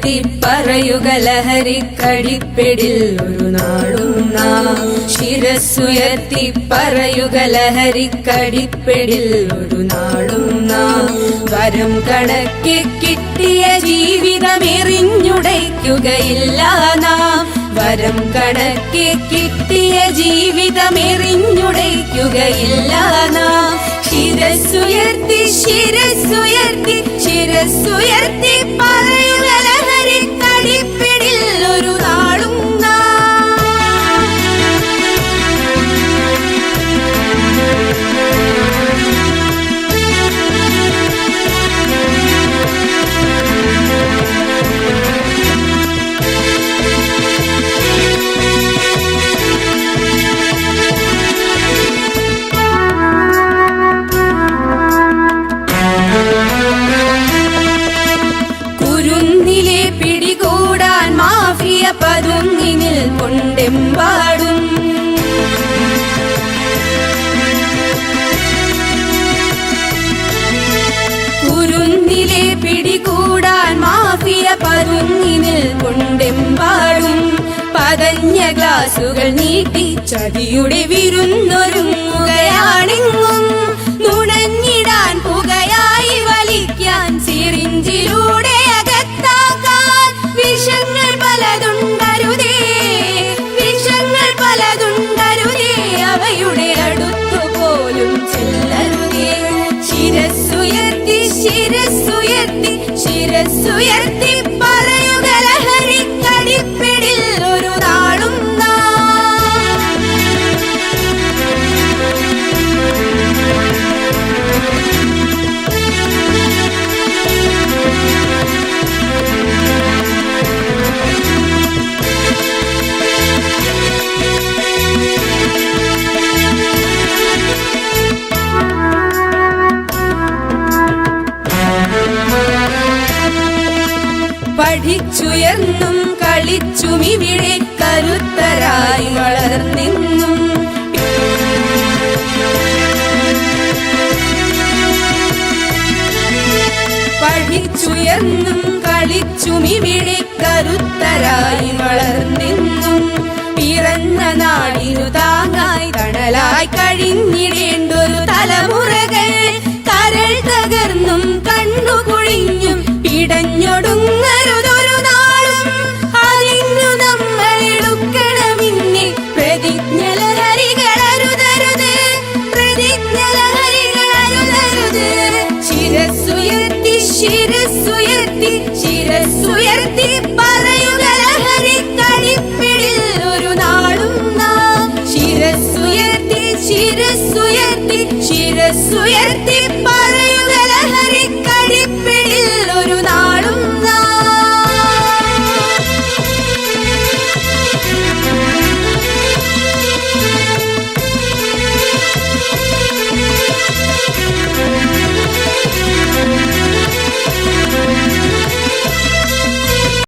ശിരസ്സുയർത്തി പറയുക ലഹരിക്കടിപ്പിടിൽ ഒരു നാളും നാം. ശിരസ്സുയർത്തി പറയുക ലഹരിക്കടിപ്പിടിൽ ഒരു നാളും നാം. വരം കണക്കെ കിട്ടിയ ജീവിതമെറിഞ്ഞുടയ്ക്കുകയില്ല നാം. വരം കണക്കെ കിട്ടിയ ജീവിതമെറിഞ്ഞുടയ്ക്കുകയില്ല നാം. ശിരസ്സുയർത്തി ശിരസ്സുയർത്തി ശിരസ്സുയർത്തി പറയുക ലഹരിക്കടിപ്പിടിൽ ഒരു നാളും പതുങ്ങിനിൽ കൊണ്ടെമ്പാടും. കുരുന്നിലെ പിടികൂടാൻ മാഫിയ പതുങ്ങിനിൽ കൊണ്ടെമ്പാടും. പതഞ്ഞ ഗ്ലാസുകൾ നീട്ടി ചതിയുടെ വിരുന്നൊരുങ്ങുകയാണെങ്ങും. നുണഞ്ഞിടാൻ പുകയായി വലിക്കാൻ സിറിഞ്ചിലൂടെ അകത്താക്കാൻ വിഷങ്ങൾ പലതുണ്ടരുതേ. വിഷങ്ങൾ പലതുണ്ടരുതേ, അവയുടെ അടുത്തുപോലും ചെല്ലരുതേ. ശിരസ്സുയർത്തി ശിരസ്സുയർത്തി ശിരസ്സുയർത്തി പറയുക ലഹരിക്കടിപ്പിടിൽ ഒരു നാളും പഠിച്ചുയർന്നും കളിച്ചും ഇവിടെ കരുത്തരായി വളർന്നെന്നും. പഠിച്ചുയർന്നും കളിച്ചും ഇവിടെ കരുത്തരായി വളർന്നെന്നും. പിറന്ന നാടിനു താങ്ങായി തണലായി കഴിഞ്ഞിടേണ്ടൊരു തലമുറകൾ കരൾ തകർന്നും കണ്ണു കുഴിഞ്ഞും പിടഞ്ഞൊടുങ്ങരുതൊരു നാളും. അതിന്നു നമ്മൾ എടുക്കണമിന്നെ പ്രതിജ്ഞ ലഹരികളരുതരുത്. പ്രതിജ്ഞ ലഹരികളരുതരുത്. ശിരസ്സുയർത്തി ശിരസ്സുയർത്തി ശിരസ്സുയർത്തി പറയുക ലഹരിക്കടിപ്പിടിൽ ഒരു നാളും നാം. ശിരസ്സുയർത്തി ശിരസ്സുയർത്തി ശിരസ്സുയർത്തി